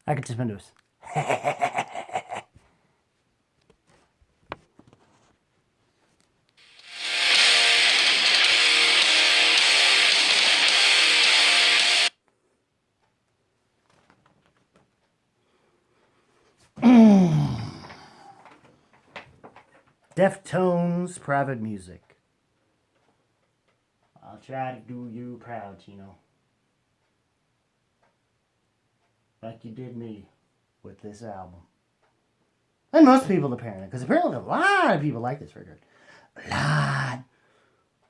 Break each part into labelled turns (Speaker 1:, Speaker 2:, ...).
Speaker 1: I could just Windows. Deftones, private music. I'll try to do you proud, Chino. Like you did me with this album. And most people, apparently. Because apparently a lot of people like this record. A lot.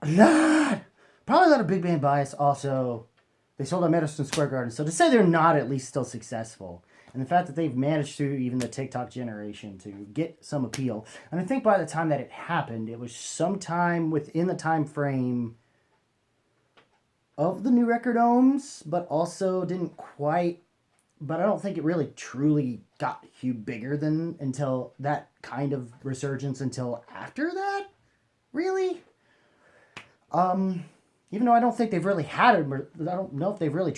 Speaker 1: A lot. Probably a lot of big band bias. Also, they sold out Madison Square Garden. So to say they're not at least still successful, and the fact that they've managed through even the TikTok generation to get some appeal. And I think by the time that it happened, it was sometime within the time frame of the new record ohms, but also didn't quite. But I don't think it really truly got bigger than until that kind of resurgence until after that. Really? Even though I don't think they've really had it, I don't know if they've really,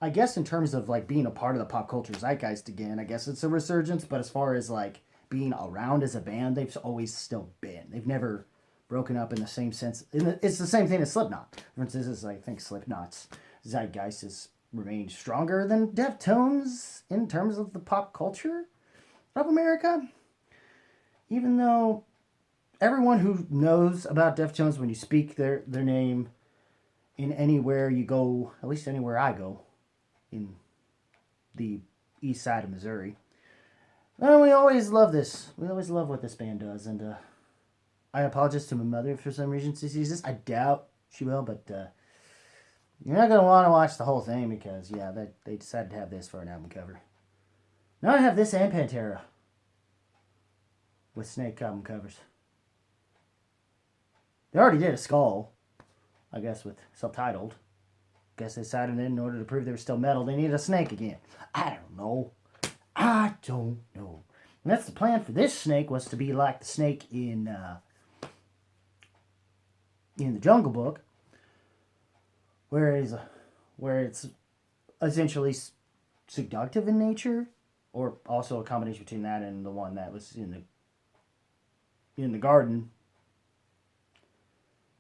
Speaker 1: I guess in terms of, like, being a part of the pop culture zeitgeist again, I guess it's a resurgence, but as far as, like, being around as a band, they've always still been. They've never broken up in the same sense. It's the same thing as Slipknot. For instance, I think Slipknot's zeitgeist has remained stronger than Deftones in terms of the pop culture of America. Even though everyone who knows about Deftones, when you speak their name in anywhere you go, at least anywhere I go, in the east side of Missouri, well, we always love this. We always love what this band does. And I apologize to my mother if for some reason she sees this. I doubt she will, but you're not going to want to watch the whole thing because, yeah, they decided to have this for an album cover. Now I have this and Pantera with Snake album covers. They already did a Skull, I guess, with self-titled. Guess they decided in order to prove they were still metal, they needed a Snake again. I don't know. And that's the plan for this Snake, was to be like the Snake in the Jungle Book, where it's essentially seductive in nature, or also a combination between that and the one that was in the garden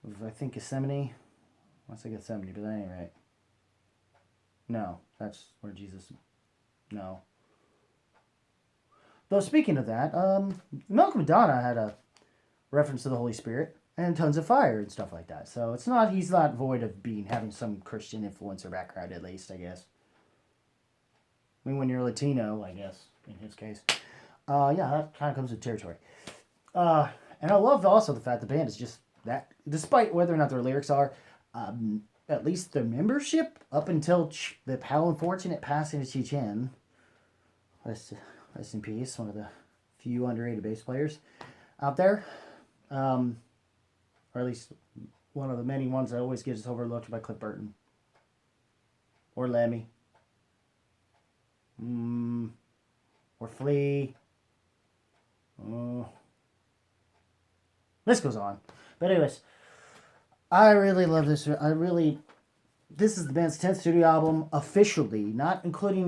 Speaker 1: of, I think, Gethsemane. I want to say Gethsemane, but that ain't right. No, that's where Jesus. No. Though speaking of that, Malcolm Madonna had a reference to the Holy Spirit and Tongues of Fire and stuff like that. So he's not void of having some Christian influence or background, at least, I guess. I mean, when you're Latino, I guess, in his case. Yeah, that kind of comes with territory. And I love also the fact the band is just that, despite whether or not their lyrics are, at least their membership, up until the how unfortunate passing of Chi Chen, rest in peace, one of the few underrated bass players out there, or at least one of the many ones that always gets overlooked by Cliff Burton, or Lemmy, or Flea. This goes on. But anyways, I really love this. This is the band's 10th studio album officially, not including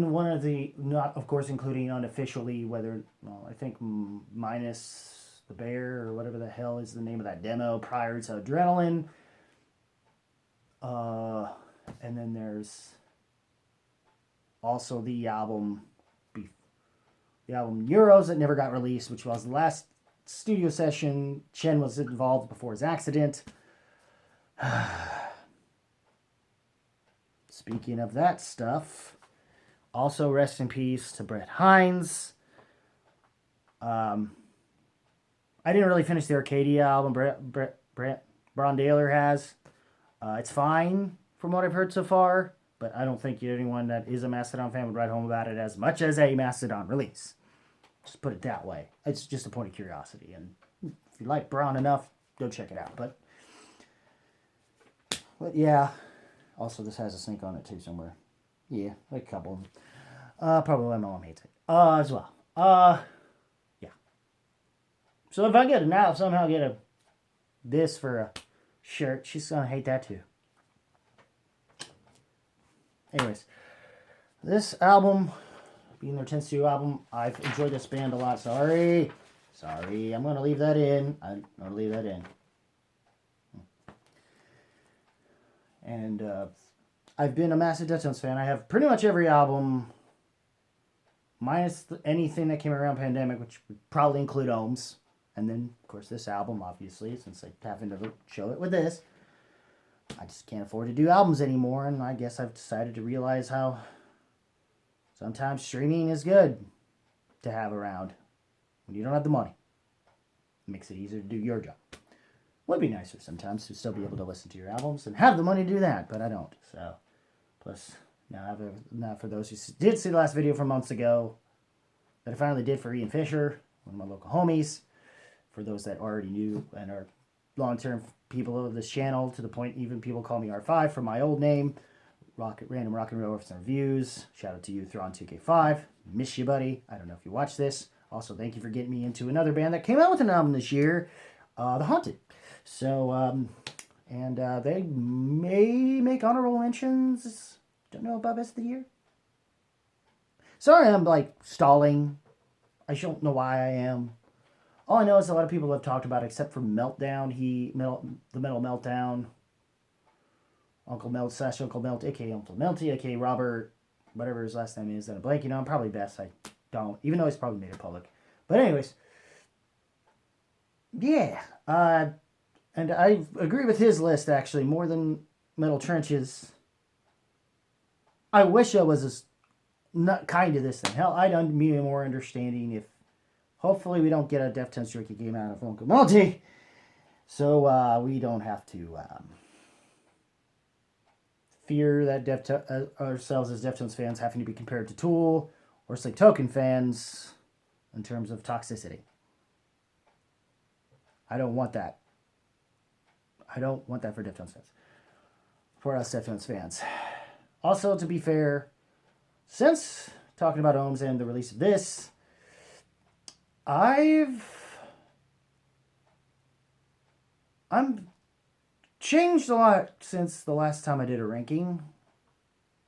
Speaker 1: not of course including unofficially, I think minus the Bear or whatever the hell is the name of that demo prior to Adrenaline. And then there's also the album Euros that never got released, which was the last studio session Chen was involved before his accident. Speaking of that stuff, also rest in peace to Brett Hines. I didn't really finish the Arcadia album Brett Brondaler has. It's fine from what I've heard so far, but I don't think anyone that is a Mastodon fan would write home about it as much as a Mastodon release. Just put it that way. It's just a point of curiosity, and if you like Braun enough, go check it out. But yeah, also this has a Snake on it too somewhere. Yeah, like a couple of them. Probably why my mom hates it as well. Yeah. So if I somehow get this for a shirt, she's gonna hate that too. Anyways, this album being their 10th studio album. I've enjoyed this band a lot. Sorry, I'm going to leave that in. And I've been a massive Deftones fan. I have pretty much every album, minus anything that came around pandemic, which would probably include Ohms. And then, of course, this album, obviously, since I happen to show it with this. I just can't afford to do albums anymore, and I guess I've decided to realize how sometimes streaming is good to have around when you don't have the money. It makes it easier to do your job. Would be nicer sometimes to still be able to listen to your albums and have the money to do that, but I don't. So, plus, now for those who did see the last video from months ago that I finally did for Ian Fisher, one of my local homies, for those that already knew and are long-term people of this channel, to the point even people call me R5 for my old name, Random Rock and Roll Riffs and Reviews. Shout out to you, Thrawn2K5. Miss you, buddy. I don't know if you watch this. Also, thank you for getting me into another band that came out with an album this year, The Haunted. So, they may make honorable mentions. Don't know about Best of the Year. Sorry I'm, stalling. I don't know why I am. All I know is a lot of people have talked about it, except for Meltdown. The Metal Meltdown. Uncle Melt / Uncle Melt, a.k.a. Uncle Melty, a.k.a. Robert, whatever his last name is, that I'm blanking on. Probably best I don't, even though he's probably made it public. But anyways, yeah. And I agree with his list, actually, more than Metal Trenches. I wish I was as not kind to this thing. Hell, I'd be more understanding if, hopefully, we don't get a Deftones drinking game out of Uncle Melty. So we don't have to fear that ourselves as Deftones fans having to be compared to Tool or Sleep Token fans in terms of toxicity. I don't want that. I don't want that for Deftones fans. For us Deftones fans. Also, to be fair, since talking about Ohms and the release of this, I'm changed a lot since the last time I did a ranking.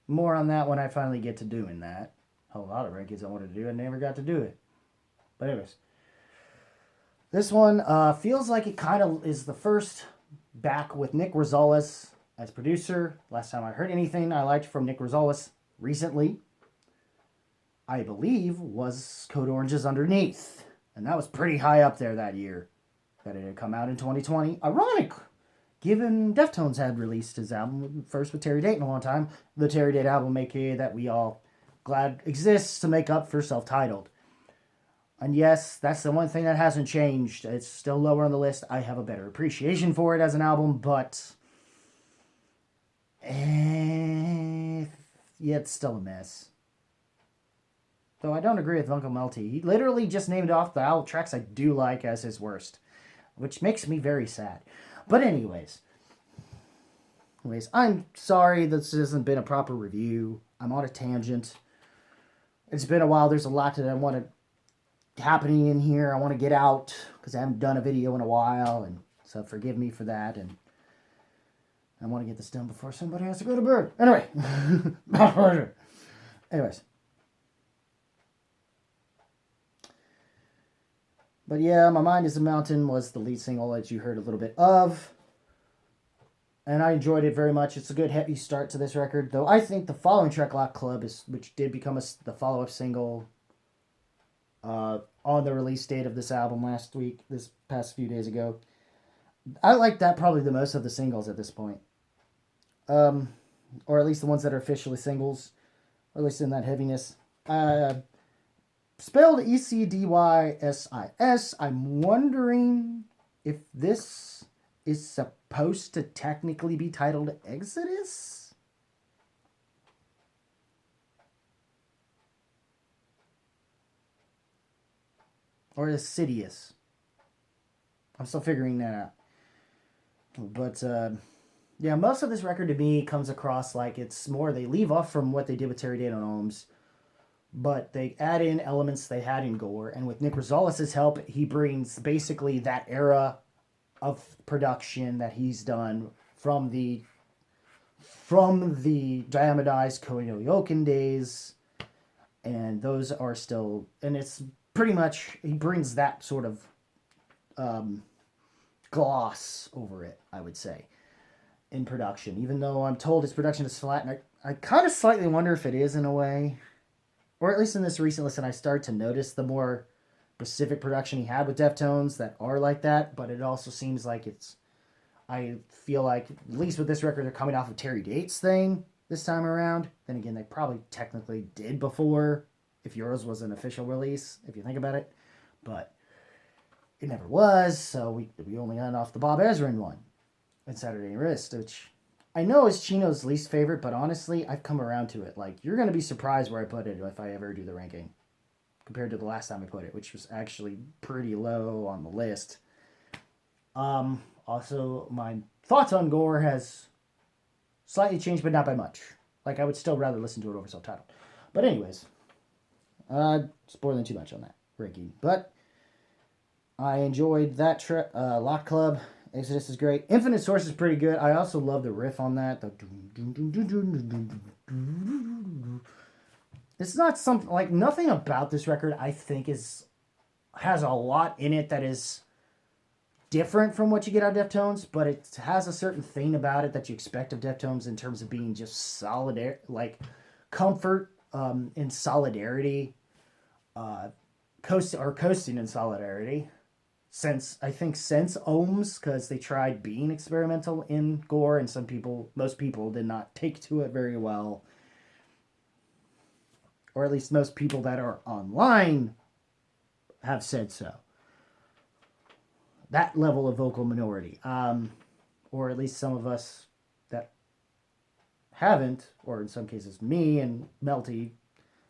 Speaker 1: More on that when I finally get to doing that. A lot of rankings I wanted to do, I never got to do it. But anyways, this one feels like it kind of is the first back with Nick Rosales as producer. Last time I heard anything I liked from Nick Rosales recently, I believe, was Code Orange's Underneath. And that was pretty high up there that year. That it had come out in 2020. Ironic, given Deftones had released his album first with Terry Date in a long time. The Terry Date album, aka that we all glad exists to make up for Self-Titled. And yes, that's the one thing that hasn't changed. It's still lower on the list. I have a better appreciation for it as an album, but yeah, it's still a mess. Though I don't agree with Uncle Melty. He literally just named off the album tracks I do like as his worst, which makes me very sad. But anyways, I'm sorry this hasn't been a proper review. I'm on a tangent. It's been a while. There's a lot that I want to happening in here. I want to get out because I haven't done a video in a while, and so forgive me for that. And I want to get this done before somebody has to go to bed. Anyway, anyways. But yeah, My Mind is a Mountain was the lead single that you heard a little bit of. And I enjoyed it very much. It's a good heavy start to this record. Though I think the following track, Lock Club, which did become the follow-up single on the release date of this album this past few days ago. I like that probably the most of the singles at this point. Or at least the ones that are officially singles. Or at least in that heaviness. Spelled ECDYSIS. I'm wondering if this is supposed to technically be titled Exodus? Or Insidious. I'm still figuring that out. But, yeah, most of this record to me comes across like it's more, they leave off from what they did with Terry Date on Ohms, but they add in elements they had in Gore, and with Nick Rosales' help, he brings basically that era of production that he's done from the Diamondized Koinoyoken days, and those are still, and it's pretty much, he brings that sort of um, gloss over it, I would say, in production. Even though I'm told his production is flat, and I kind of slightly wonder if it is in a way, or at least in this recent listen, I started to notice the more specific production he had with Deftones that are like that. But it also seems like it's, I feel like at least with this record, they're coming off of Terry Dates' thing this time around. Then again, they probably technically did before, if yours was an official release, if you think about it. But it never was, so we only got off the Bob Ezrin one and Saturday Wrist, which I know is Chino's least favorite, but honestly, I've come around to it. Like, you're going to be surprised where I put it if I ever do the ranking compared to the last time I put it, which was actually pretty low on the list. Also, my thoughts on Gore has slightly changed, but not by much. Like, I would still rather listen to it over self-titled. But anyways, spoiling too much on that ranking. But I enjoyed that Lock Club. Exodus is great. Infinite Source is pretty good. I also love the riff on that. It's not something like, nothing about this record I think has a lot in it that is different from what you get out of Deftones, but it has a certain thing about it that you expect of Deftones in terms of being just solid, like comfort in solidarity, coasting in solidarity. Since Ohms, because they tried being experimental in Gore, and most people did not take to it very well, or at least most people that are online have said so. That level of vocal minority, or at least some of us that haven't, or in some cases me and Melty,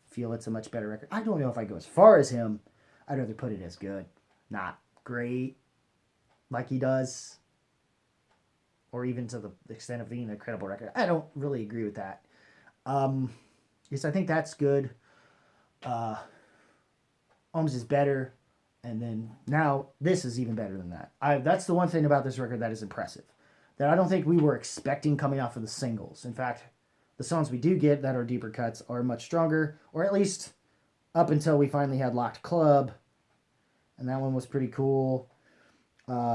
Speaker 1: feel it's a much better record. I don't know if I go as far as him. I'd rather put it as good, not great like he does, or even to the extent of being an incredible record. I don't really agree with that. Yes, I think that's good. Ohms is better, and then now this is even better than that. That's the one thing about this record that is impressive, that I don't think we were expecting coming off of the singles. In fact, the songs we do get that are deeper cuts are much stronger, or at least up until we finally had Locked Club, and that one was pretty cool.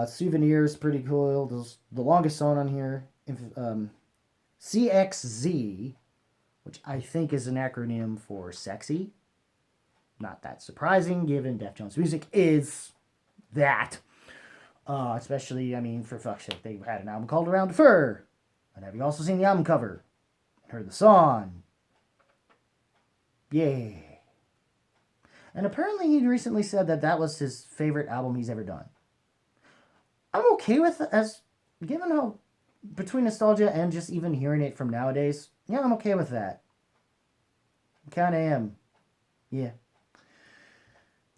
Speaker 1: Souvenirs, pretty cool. The longest song on here, CXZ, which I think is an acronym for sexy. Not that surprising, given Deftones music is that. Especially, I mean, for fuck's sake, they had an album called Around the Fur. And have you also seen the album cover? Heard the song? Yay. And apparently he recently said that was his favorite album he's ever done. I'm okay with it, as given how, between nostalgia and just even hearing it from nowadays, yeah, I'm okay with that. I kind of am. Yeah.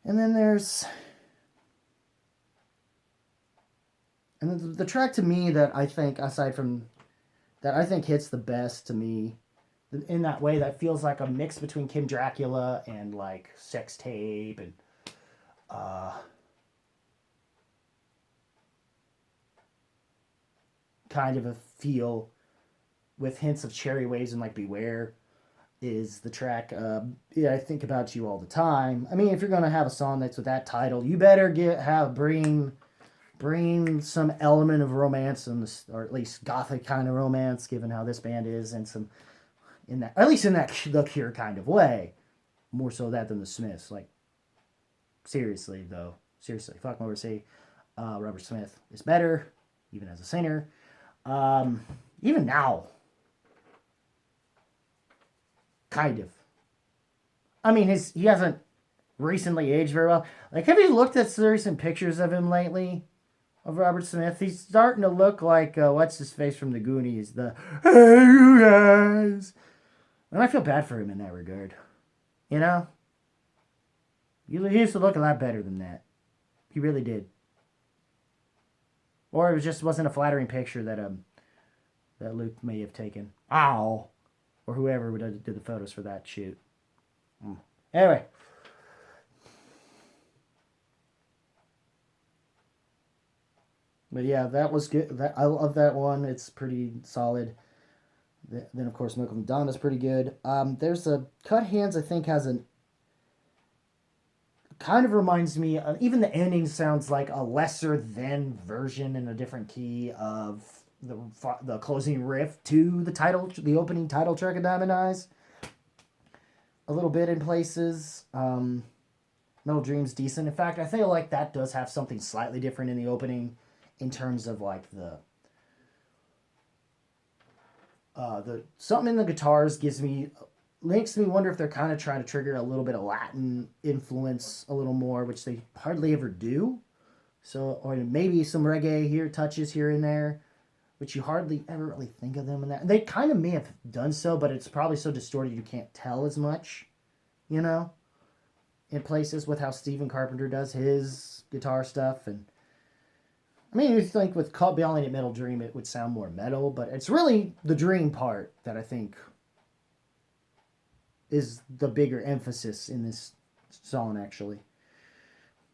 Speaker 1: And then there's, and then the track to me that I think, aside from, that I think hits the best to me, in that way that feels like a mix between Kim Dracula and like Sex Tape and kind of a feel with hints of Cherry Waves and like Beware, is the track I Think About You All the Time. I mean, if you're gonna have a song that's with that title, you better bring some element of romance in this, or at least gothic kind of romance, given how this band is, and some in that, at least in that The Cure kind of way, more so that than the Smiths. Like, seriously, fuck Morrissey. Robert Smith is better, even as a singer. Even now, kind of. I mean, he hasn't recently aged very well. Like, have you looked at some recent pictures of him lately? Of Robert Smith? He's starting to look like, what's his face from the Goonies? The, hey, you guys! And I feel bad for him in that regard. You know? He used to look a lot better than that. He really did. Or it just wasn't a flattering picture that Luke may have taken. Ow! Or whoever did the photos for that shoot. Anyway. But yeah, that was good. I love that one. It's pretty solid. Then, of course, Milk and Madonna's pretty good. There's a Cut Hands, I think, has an kind of reminds me of, even the ending sounds like a lesser than version in a different key of the closing riff to the opening title track of Diamond Eyes. A little bit in places. Metal Dream's decent. In fact, I feel like that does have something slightly different in the opening in terms of like the something in the guitars makes me wonder if they're kind of trying to trigger a little bit of Latin influence a little more, which they hardly ever do. So, or maybe some reggae touches here and there, which you hardly ever really think of them in that. They kind of may have done so, but it's probably so distorted you can't tell as much, in places with how Stephen Carpenter does his guitar stuff. And I mean, you think with Beyond Metal Dream, it would sound more metal, but it's really the Dream part that I think is the bigger emphasis in this song, actually.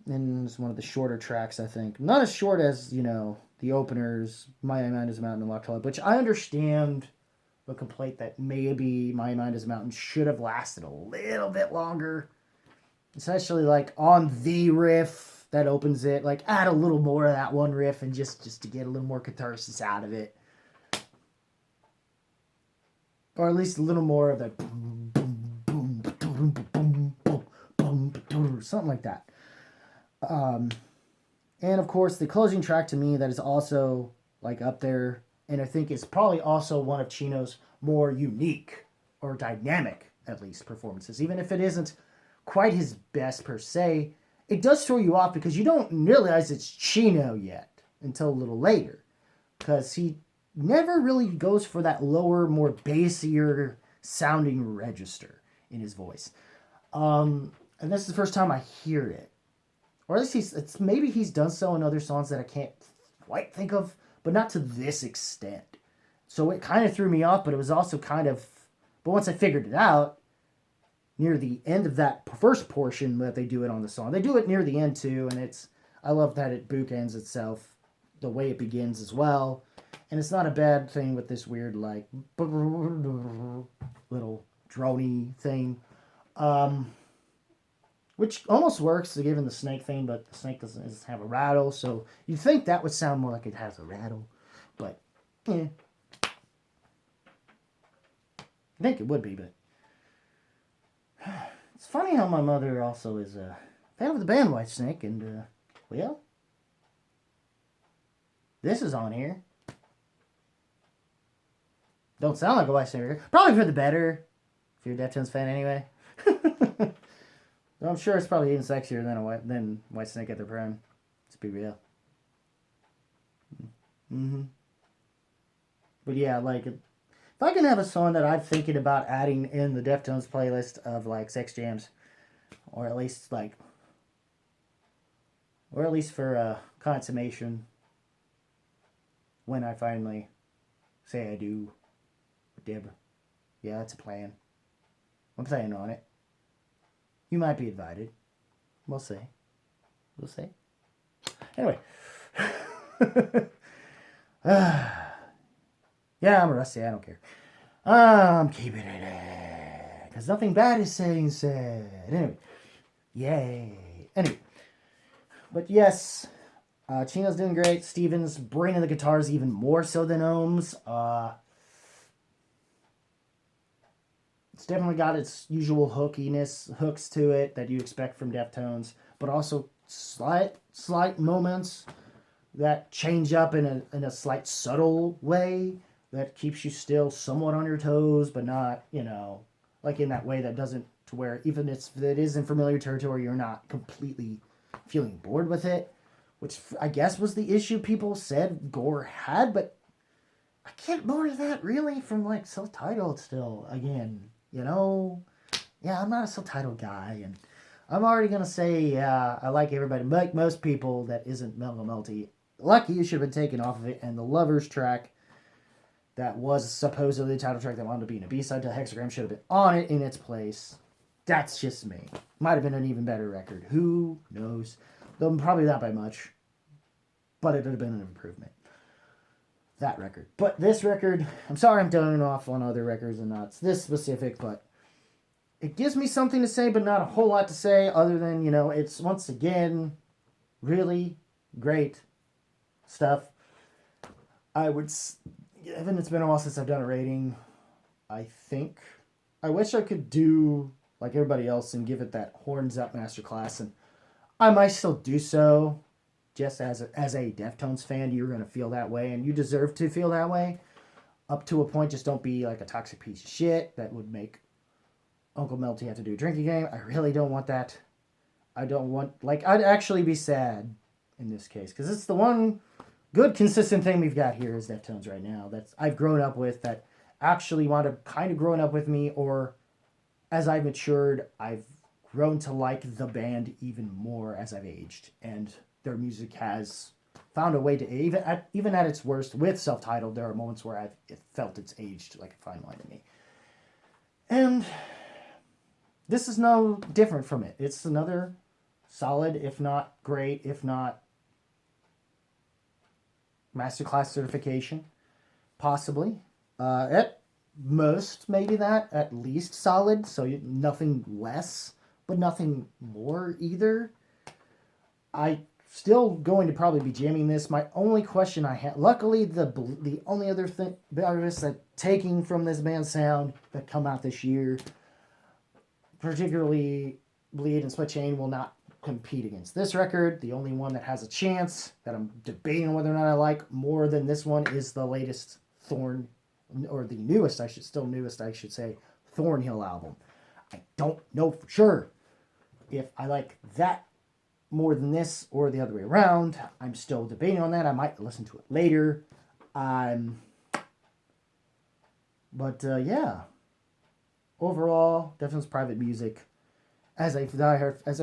Speaker 1: And it's one of the shorter tracks, I think. Not as short as, the openers, My Mind is a Mountain and Locked Club, which I understand the complaint that maybe My Mind is a Mountain should have lasted a little bit longer. Especially, like, on the riff that opens it. Like, add a little more of that one riff and just to get a little more catharsis out of it. Or at least a little more of the something like that. And of course, the closing track to me that is also like up there, and I think is probably also one of Chino's more unique or dynamic, at least, performances. Even if it isn't quite his best per se, it does throw you off because you don't realize it's Chino yet until a little later, because he never really goes for that lower, more bassier sounding register in his voice. And this is the first time I hear it. Or at least maybe he's done so in other songs that I can't quite think of, but not to this extent. So it kind of threw me off, but it was also but once I figured it out, near the end of that first portion that they do it on the song, they do it near the end too, and I love that it bookends itself, the way it begins as well. And it's not a bad thing with this weird, like, little droney thing. Which almost works given the snake thing, but the snake doesn't have a rattle, so you'd think that would sound more like it has a rattle. But, yeah. I think it would be, but... It's funny how my mother also is a fan of the band Whitesnake, and, well... This is on here. Don't sound like a Whitesnake record. Probably for the better, if you're a Deftones fan anyway. I'm sure it's probably even sexier than Whitesnake at their prime. Let's be real. Mm-hmm. But yeah, like, if I can have a song that I'm thinking about adding in the Deftones playlist of, like, sex jams, or at least for consummation, when I finally say I do with Deb. Yeah, that's a plan. I'm planning on it. You might be invited. We'll see. Anyway. Yeah, I'm rusty. I don't care. I'm keeping it. Because nothing bad is said. Anyway. Yay. Anyway. But yes. Chino's doing great. Steven's bringing the guitars even more so than Ohms. It's definitely got its usual hooks to it that you expect from Deftones, but also slight moments that change up in a slight subtle way that keeps you still somewhat on your toes, but not, like in that way that doesn't, to where even if it is in familiar territory, you're not completely feeling bored with it, which I guess was the issue people said Gore had, but I can't bore that really from like self-titled still again. Yeah, I'm not a self-titled guy, and I'm already going to say, yeah, I like everybody, like most people that isn't Mellow Melty. Lucky You should have been taken off of it, and the Lovers track that was supposedly the title track that wound up being a B-side to Hexagram should have been on it in its place. That's just me. Might have been an even better record. Who knows? Though probably not by much, but it would have been an improvement. That record. But this record, I'm sorry I'm going off on other records and not this specific, but it gives me something to say, but not a whole lot to say other than, it's once again really great stuff. I would, given it's been a while since I've done a rating, I think I wish I could do like everybody else and give it that horns up masterclass, and I might still do so. Just as a Deftones fan, you're gonna feel that way, and you deserve to feel that way. Up to a point, just don't be like a toxic piece of shit that would make Uncle Melty have to do a drinking game. I really don't want that. I don't want, like, I'd actually be sad in this case, because it's the one good consistent thing we've got here is Deftones right now that's I've grown up with, that actually wound up kind of growing up with me, or as I've matured, I've grown to like the band even more as I've aged, and their music has found a way to, even at its worst with self-titled, there are moments where I've felt it's aged like a fine wine to me. And this is no different from it. It's another solid, if not great, if not masterclass certification, possibly. At most, maybe that. At least solid, so nothing less, but nothing more either. I still going to probably be jamming this. My only question I had, luckily, the only other thing artists that taking from this band's sound that come out this year, particularly Bleed and Split Chain, will not compete against this record. The only one that has a chance that I'm debating whether or not I like more than this one is the latest Thorn, or the newest, I should say, Thornhill album. I don't know for sure if I like that more than this or the other way around. I'm still debating on that. I might listen to it later. Yeah. Overall, Deftones private music. As a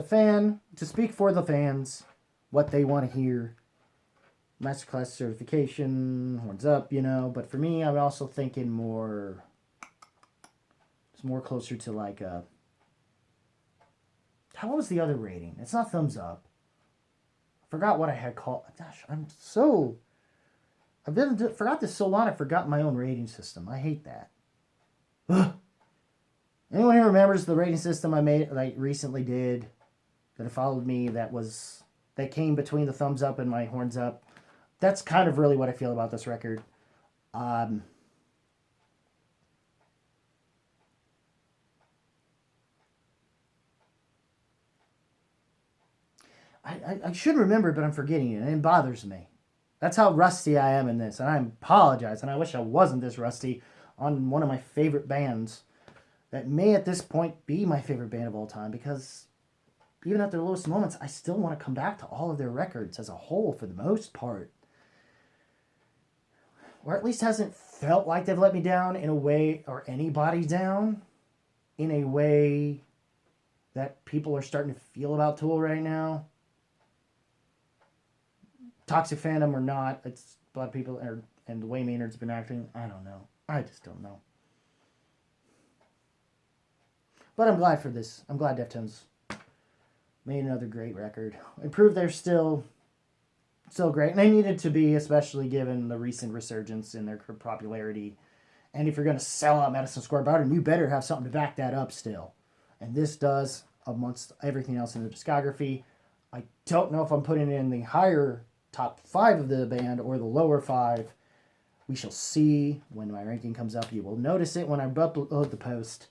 Speaker 1: fan, to speak for the fans, what they want to hear. Masterclass certification, horns up, But for me, I'm also thinking more. It's more closer to like a. How was the other rating? It's not thumbs up. I forgot what I had called. Gosh, forgot this so long. I forgot my own rating system. I hate that. Ugh. Anyone who remembers the rating system I made, like recently did, that followed me, that came between the thumbs up and my horns up. That's kind of really what I feel about this record. I should remember, but I'm forgetting it, and it bothers me. That's how rusty I am in this, and I apologize, and I wish I wasn't this rusty on one of my favorite bands that may at this point be my favorite band of all time, because even at their lowest moments, I still want to come back to all of their records as a whole for the most part. Or at least hasn't felt like they've let me down in a way, or anybody down, in a way that people are starting to feel about Tool right now. Toxic fandom or not, it's a lot of people, and the way Maynard's been acting, I don't know. I just don't know. But I'm glad for this. I'm glad Deftones made another great record. And proved they're still great. And they needed to be, especially given the recent resurgence in their popularity. And if you're going to sell out Madison Square Garden, you better have something to back that up still. And this does, amongst everything else in the discography. I don't know if I'm putting it in the higher top 5 of the band or the lower 5. We shall see when my ranking comes up. You will notice it when I upload the post.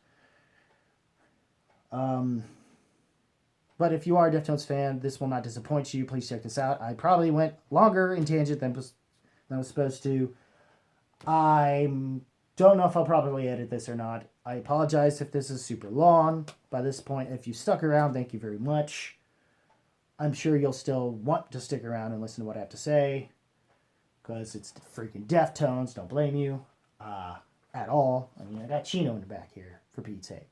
Speaker 1: But if you are a Deftones fan, this will not disappoint you. Please check this out. I probably went longer in tangent than I was supposed to. I don't know if I'll probably edit this or not. I apologize if this is super long. By this point, if you stuck around, thank you very much. I'm sure you'll still want to stick around and listen to what I have to say, because it's the freaking Deftones. Don't blame you at all. I mean, I got Chino in the back here, for Pete's sake.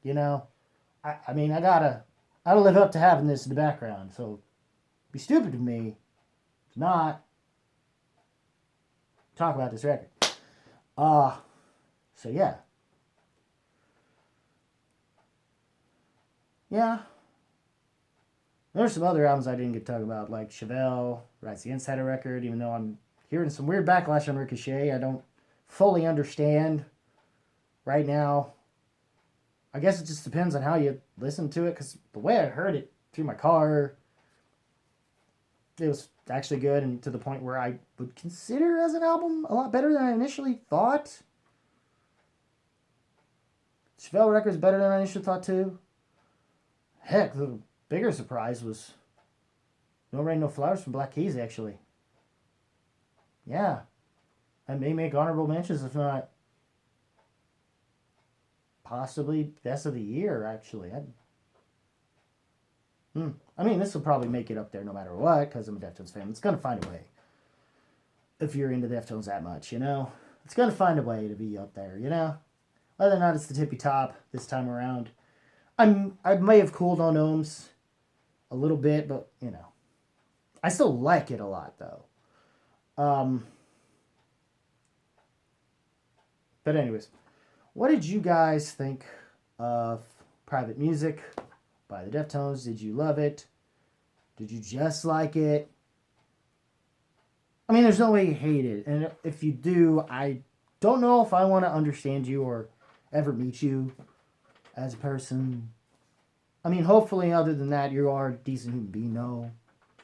Speaker 1: I mean, I gotta live up to having this in the background, so it'd be stupid of me to not talk about this record. So yeah. Yeah. There's some other albums I didn't get to talk about, like Chevelle, Rise Against had a record, even though I'm hearing some weird backlash on Ricochet. I don't fully understand right now I guess it just depends on how you listen to it, because the way I heard it through my car, it was actually good, and to the point where I would consider as an album a lot better than I initially thought. Chevelle Record's better than I initially thought too. Heck, the bigger surprise was No Rain, No Flowers from Black Keys, actually. Yeah. I may make honorable mentions, if not possibly best of the year, actually. I mean, this will probably make it up there no matter what, because I'm a Deftones fan. It's going to find a way. If you're into Deftones that much, you know? It's going to find a way to be up there, you know? Whether or not it's the tippy top this time around. I may have cooled on Ohms a little bit, but, you know. I still like it a lot, though. But anyways, what did you guys think of Private Music by the Deftones? Did you love it? Did you just like it? I mean, there's no way you hate it. And if you do, I don't know if I want to understand you or ever meet you as a person. I mean, hopefully, other than that, you are a decent human being, no.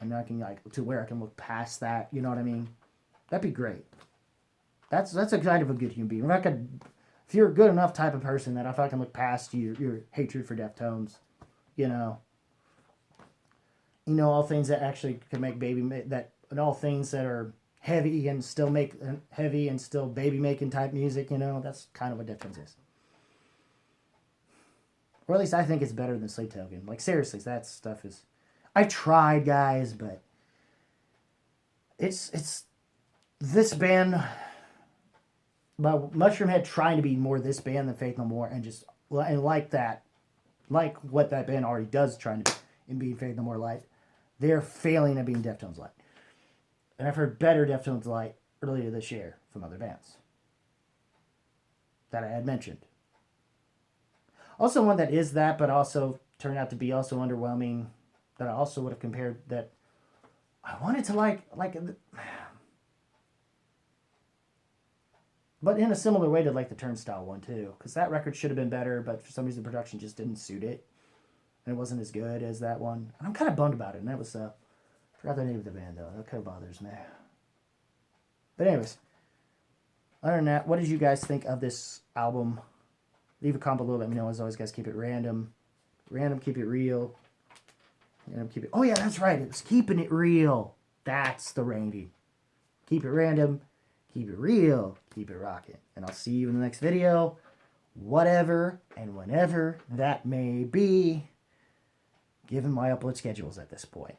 Speaker 1: And I can, like, to where I can look past that, you know what I mean? That'd be great. That's a kind of a good human being. If you're a good enough type of person that if I can look past your hatred for Deftones, you know, all things that actually can make and all things that are heavy and still baby making type music, you know, that's kind of what Deftones is. Or at least I think it's better than Slave Token. Like, seriously, that stuff is... I tried, guys, but it's this band... But Mushroomhead trying to be more this band than Faith No More, and like what that band already does, trying to be Faith No More light, they're failing at being Deftones light. And I've heard better Deftones light earlier this year from other bands that I had mentioned. Also, one that is that, but also turned out to be also underwhelming, that I also would have compared that I wanted to like. But in a similar way to like the Turnstile one too. Because that record should have been better, but for some reason the production just didn't suit it. And it wasn't as good as that one. And I'm kind of bummed about it. And that was, I forgot the name of the band though. That kind of bothers me. But anyways. Other than that, what did you guys think of this album? Leave a comment below. Let me know. As always, guys, keep it random. Random, keep it real. Oh yeah, that's right. It was keeping it real. That's the ranking. Keep it random. Keep it real, keep it rocking. And I'll see you in the next video, whatever and whenever that may be, given my upload schedules at this point.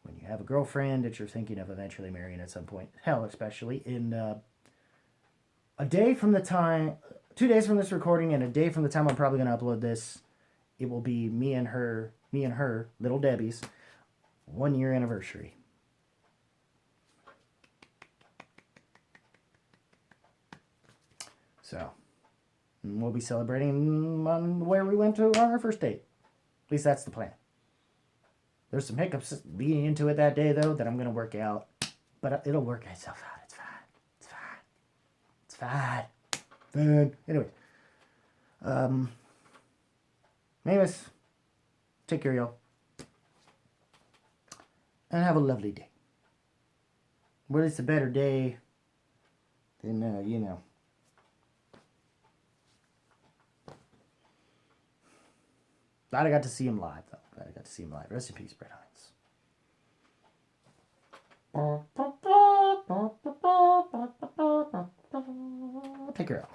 Speaker 1: When you have a girlfriend that you're thinking of eventually marrying at some point, hell, especially in a day from the time, 2 days from this recording and a day from the time I'm probably going to upload this, it will be me and her, Little Debbie's 1 year anniversary. So, we'll be celebrating on where we went to on our first date. At least that's the plan. There's some hiccups leading into it that day, though, that I'm going to work out. But it'll work itself out. It's fine. It's fine. It's fine. Fine. Anyway. Anyways, take care, y'all. And have a lovely day. Well, it's a better day than, you know. Glad I got to see him live, though. Rest in peace, Brett Hines. Take care.